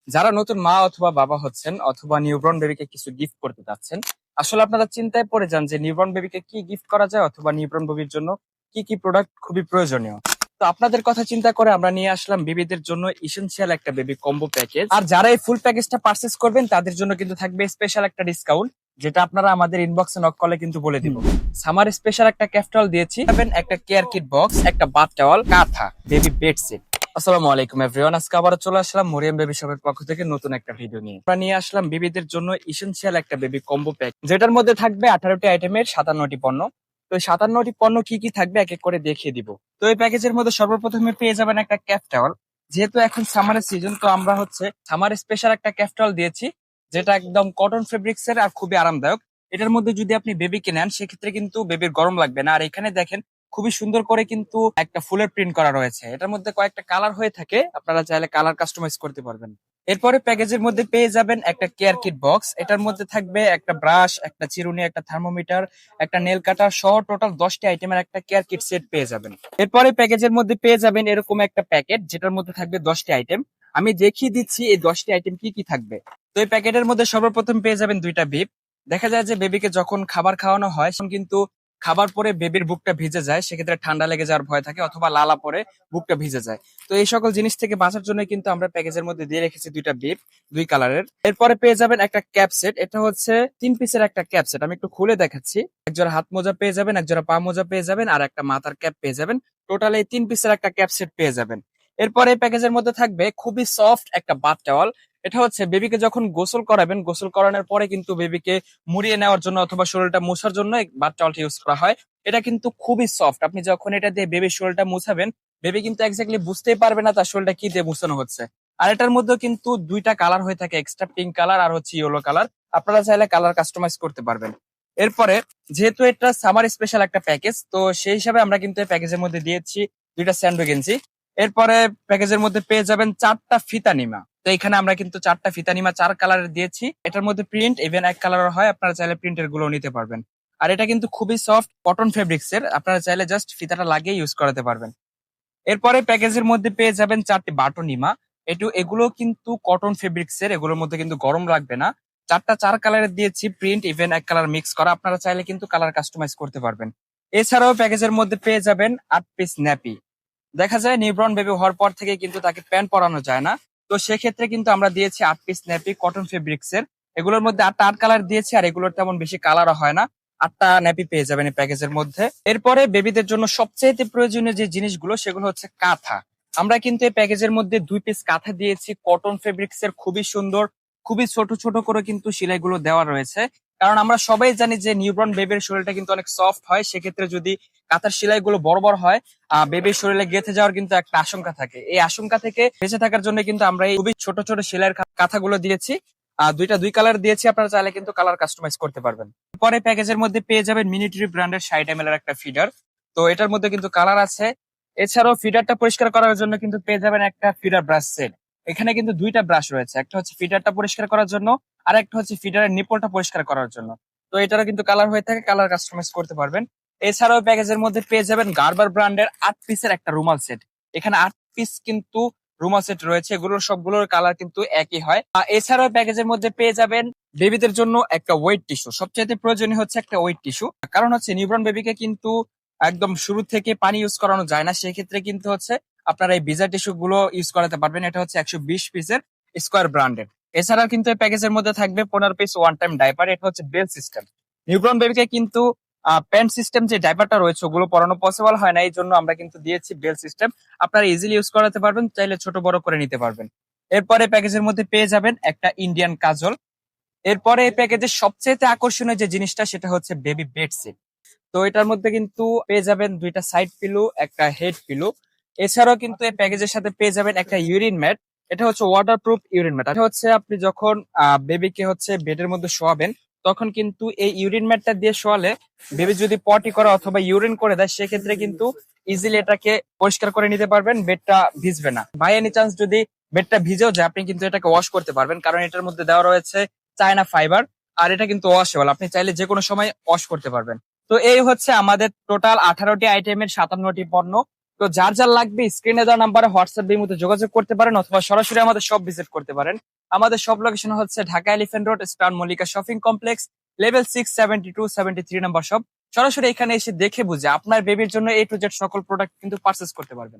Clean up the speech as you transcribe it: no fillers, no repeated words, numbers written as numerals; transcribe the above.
যারা নতুন মা অথবা বাবা হচ্ছেন অথবা নিউবর্ন বেবিকে কিছু গিফট করতে যাচ্ছেন, আসলে আপনারা চিন্তায় পড়ে যান যে নিউবর্ন বেবিকে কি গিফট করা যায় অথবা নিউবর্ন বেবির জন্য কি কি প্রোডাক্ট খুবই প্রয়োজনীয়। তো আপনাদের কথা চিন্তা করে আমরা নিয়ে আসলাম বেবিদের জন্য ইসেনশিয়াল একটা বেবি কম্বো প্যাকেজ। আর যারা এই ফুল প্যাকেজটা পারচেস করবেন তাদের জন্য কিন্তু থাকবে স্পেশাল একটা ডিসকাউন্ট, যেটা আপনারা আমাদের ইনবক্সে নক করলে কিন্তু বলে দিব। সামার স্পেশাল একটা ক্যাফটল দিয়েছি, একটা কেয়ার কিট বক্স, একটা বাথ টাওয়াল, কাঁথা, বেবি বেডশিট। আসসালামু আলাইকুম এভরিওয়ান, আজকে আবার চলে আসলাম মরিয়ম বেবি শপের পক্ষ থেকে নতুন একটা ভিডিও নিয়ে। আমরা নিয়ে আসলাম বেবিদের জন্য ইসেনশিয়াল একটা বেবি কম্বো প্যাক, যেটার মধ্যে থাকবে 18টি আইটেমের 57টি পণ্য। তো এই 57টি পণ্য কি কি থাকবে এক এক করে দেখিয়ে দিব। তো এই প্যাকেজের মধ্যে সর্বপ্রথমে পেয়ে যাবেন একটা ক্যাফ টাওয়াল। যেহেতু এখন সামারের সিজন, তো আমরা সামার স্পেশাল একটা ক্যাফ টাওয়াল দিয়েছি, যেটা একদম কটন ফেব্রিক্স এর আর খুবই আরামদায়ক। এটার মধ্যে যদি আপনি বেবিকে নেন সেক্ষেত্রে কিন্তু বেবির গরম লাগবে না। আর এখানে দেখেন খুবই সুন্দর করে কিন্তু একটা ফুলের প্রিন্ট করা রয়েছে। এটার মধ্যে কয়েকটা কালার হয়ে থাকে, আপনারা চাইলে কালার কাস্টমাইজ করতে পারবেন। এরপরে প্যাকেজের মধ্যে পেয়ে যাবেন একটা কেয়ার কিট বক্স। এটার মধ্যে থাকবে একটা ব্রাশ, একটা চিরুনি, একটা থার্মোমিটার, একটা নেল কাটার সহ টোটাল 10টি আইটেমের একটা কেয়ার কিট সেট পেয়ে যাবেন। এরপরে প্যাকেজের মধ্যে পেয়ে যাবেন এরকম একটা প্যাকেট, যেটার মধ্যে থাকবে 10টি আইটেম। আমি দেখিয়ে দিচ্ছি এই 10টি আইটেম কি কি থাকবে। তো এই প্যাকেটের মধ্যে সর্বপ্রথম পেয়ে যাবেন দুইটা বিপ। দেখা যায় যে বেবিকে যখন খাবার খাওয়ানো হয় তখন কিন্তু খাবার পরে বেবির বুকটা ভিজে যায়, সেক্ষেত্রে ঠান্ডা লেগে যাওয়ার ভয় থাকে অথবা লালা পরে বুকটা ভিজে যায়। তো এই সকল জিনিস থেকে বাঁচার জন্য কিন্তু আমরা প্যাকেজের মধ্যে দিয়ে রেখেছি দুইটা বিপ, দুই কালারের। এরপরে পেয়ে যাবেন একটা ক্যাপ সেট। এটা হচ্ছে 3 পিসের একটা ক্যাপ সেট। আমি একটু খুলে দেখাচ্ছি। একজোড়া হাত মোজা পেয়ে যাবেন, একজোড়া পা মোজা পেয়ে যাবেন, আর একটা মাথার ক্যাপ পেয়ে যাবেন। টোটাল এই 3 পিসের একটা ক্যাপ সেট পেয়ে যাবেন। এরপরে এই প্যাকেজের মধ্যে থাকবে খুবই সফট একটা বাথ টাওয়াল। এটা হচ্ছে বেবিকে যখন গোসল করাবেন, গোসল করানোর পরে কিন্তু বেবিকে মুড়িয়ে নেওয়ার জন্য অথবা শরীরটা মোছার জন্য এই বাথ টাওয়ালটা ইউজ করা হয়। এটা কিন্তু খুবই সফট। আপনি যখন এটা দিয়ে বেবির শরীরটা মুছাবেন, বেবি কিন্তু এক্স্যাক্টলি বুঝতেই পারবে না তার শরীরটা কি দিয়ে মুছানো হচ্ছে। আর এটার মধ্যে কিন্তু দুইটা কালার হয়ে থাকে, এক্সট্রা পিঙ্ক কালার আর ইয়েলো কালার। আপনারা চাইলে কালার কাস্টমাইজ করতে পারবেন। এরপরে যেহেতু এটা সামার স্পেশাল একটা প্যাকেজ, তো সেই হিসাবে আমরা কিন্তু এই প্যাকেজের মধ্যে দিয়েছি দুইটা স্যান্ডো গেঞ্জি। এরপরে প্যাকেজের মধ্যে পেয়ে যাবেন 4টা ফিতা নিমা। তো এখানে আমরা কিন্তু 4টা ফিতা নিমা 4 কালারের দিয়েছি। এটার মধ্যে প্রিন্ট ইভেন এক কালার হয়, আপনারা চাইলে প্রিন্টের গুলো নিতে পারবেন। আর এটা কিন্তু খুবই সফট কটন ফেব্রিক্স এর, আপনারা চাইলে জাস্ট ফিতাটা লাগিয়ে ইউজ করাতে পারবেন। এরপরে প্যাকেজের মধ্যে পেয়ে যাবেন 4টি বাটন নিমা। এগুলো কিন্তু কটন ফেব্রিক্স এর, এগুলোর মধ্যে কিন্তু গরম লাগবে না। 4টা 4 কালারের দিয়েছি, প্রিন্ট ইভেন এক কালার মিক্স করা, আপনারা চাইলে কিন্তু কালার কাস্টমাইজ করতে পারবেন। এছাড়াও প্যাকেজের মধ্যে পেয়ে যাবেন 8 পিস ন্যাপি। দেখা যায় নিউবর্ন বেবি হওয়ার পর থেকে কিন্তু তাকে প্যান্ট পরানো যায় না। তো সেক্ষেত্রে কিন্তু আমরা দিয়েছি 8 পিস ন্যাপি কটন ফেব্রিক্স এর। এগুলোর মধ্যে 8টা 8 কালার দিয়েছি, আর এগুলোর তেমন বেশি কালারও হয় না। 8টা ন্যাপি পেয়ে যাবেন এই প্যাকেজের মধ্যে। এরপরে বেবিদের জন্য সবচেয়ে প্রয়োজনীয় যে জিনিসগুলো সেগুলো হচ্ছে কাঁথা। আমরা কিন্তু এই প্যাকেজের মধ্যে 2 পিস কাঁথা দিয়েছি কটন ফেব্রিক্স এর, খুবই সুন্দর, খুবই ছোট ছোট করে কিন্তু সেলাইগুলো দেওয়া রয়েছে। কারণ আমরা সবাই জানি যে নিউবর্ন বেবির শরীরটা কিন্তু অনেক সফট হয়, সেক্ষেত্রে যদি কাঁথার সেলাইগুলো বড় বড় হয় বেবির শরীরে গেঁথে যাওয়ার কিন্তু একটা আশঙ্কা থাকে। এই আশঙ্কা থেকে বেঁচে থাকার জন্য কিন্তু আমরা এই খুবই ছোট ছোট সেলাইয়ের কাঁথাগুলো দিয়েছি। দুইটা 2 কালার দিয়েছি, আপনারা চাইলে কিন্তু কালার কাস্টমাইজ করতে পারবেন। পরে প্যাকেজের মধ্যে পেয়ে যাবেন মিনিট্রি ব্র্যান্ডের 60 ml এর একটা ফিডার। তো এটার মধ্যে কিন্তু কালার আছে। এছাড়াও ফিডারটা পরিষ্কার করার জন্য কিন্তু পেয়ে যাবেন একটা ফিডার ব্রাশ সেট। এখানে কিন্তু দুইটা ব্রাশ রয়েছে, একটা হচ্ছে ফিডারটা পরিষ্কার করার জন্য, আর একটা হচ্ছে ফিডারের নিপলটা পরিষ্কার করার জন্য। তো এটারও কিন্তু কালার হয়ে থাকে, কালার কাস্টমাইজ করতে পারবেন। এছাড়াও প্যাকেজের মধ্যে পেয়ে যাবেন গার্বার ব্র্যান্ডের 8 পিসের একটা রুমাল সেট। এখানে 8 পিস কিন্তু রুমাল সেট রয়েছে, এগুলোর সবগুলোর কালার কিন্তু একই হয়। এছাড়াও প্যাকেজের মধ্যে পেয়ে যাবেন বেবিদের জন্য একটা ওয়েট টিস্যু। সবচেয়ে প্রয়োজনীয় হচ্ছে একটা ওয়েট টিস্যু, কারণ হচ্ছে নিউবর্ন বেবিকে কিন্তু একদম শুরু থেকে পানি ইউজ করানো যায় না, সেক্ষেত্রে কিন্তু আপনারা এই ভিজা টিস্যু গুলো ইউজ করাতে পারবেন। এটা হচ্ছে 120 পিসের স্কোয়ার ব্র্যান্ডের। এছাড়া কিন্তু এই প্যাকেজের মধ্যে থাকবে 15 পিস ওয়ান টাইম ডাইপার। এটা হচ্ছে বেল সিস্টেম। নিউবর্ন বেবিকে কিন্তু প্যান্ট সিস্টেম যে ডাইপারটা রয়েছে ওগুলো পরানো পসিবল হয় না, এই জন্য আমরা কিন্তু দিয়েছি বেল সিস্টেম। আপনারা ইজিলি ইউজ করাতে পারবেন, চাইলে ছোট বড় করে নিতে পারবেন। এরপরে প্যাকেজের মধ্যে পেয়ে যাবেন একটা ইন্ডিয়ান কাজল। এরপরে এই প্যাকেজের সবচেয়ে আকর্ষণীয় যে জিনিসটা সেটা হচ্ছে বেবি বেডশিট। তো এটার মধ্যে কিন্তু পেয়ে যাবেন দুইটা সাইড পিলো, একটা হেড পিলো। এছাড়াও কিন্তু এই প্যাকেজের সাথে পেয়ে যাবেন একটা ইউরিন ম্যাট। এটা হচ্ছে ওয়াটার প্রুফ ইউরিন ম্যাট। এটা হচ্ছে আপনি যখন বেবিকে বেডের মধ্যে শোয়াবেন, তখন কিন্তু এই ইউরিন ম্যাটটা দিয়ে শোয়ালে বেবি যদি পটি করে অথবা ইউরিন করে দেয়, সেক্ষেত্রে কিন্তু ইজিলি এটাকে পরিষ্কার করে নিতে পারবেন, বেডটা ভিজবে না। বাই এনি চান্স যদি বেডটা ভিজেও যায়, আপনি কিন্তু এটাকে ওয়াশ করতে পারবেন, কারণ এটার মধ্যে দেওয়া রয়েছে চায়না ফাইবার। আর এটা কিন্তু ওয়াশেবল, আপনি চাইলে যে কোনো সময় ওয়াশ করতে পারবেন। তো এই হচ্ছে আমাদের টোটাল 18টি আইটেমের 57টি পণ্য। তো যার যার লাগবে স্ক্রিনে দেওয়া নাম্বারে হোয়াটসঅ্যাপ এর মধ্যে যোগাযোগ করতে পারেন অথবা সরাসরি আমাদের শপ ভিজিট করতে পারেন। আমাদের শপ লোকেশন হচ্ছে Dhaka elephant road, star Mallika shopping complex, level 6, 72, 73 নম্বর শপ। সরাসরি এখানে এসে দেখে বুঝে আপনার বেবির জন্য A to Z সকল প্রোডাক্ট কিন্তু পারচেস করতে পারবেন।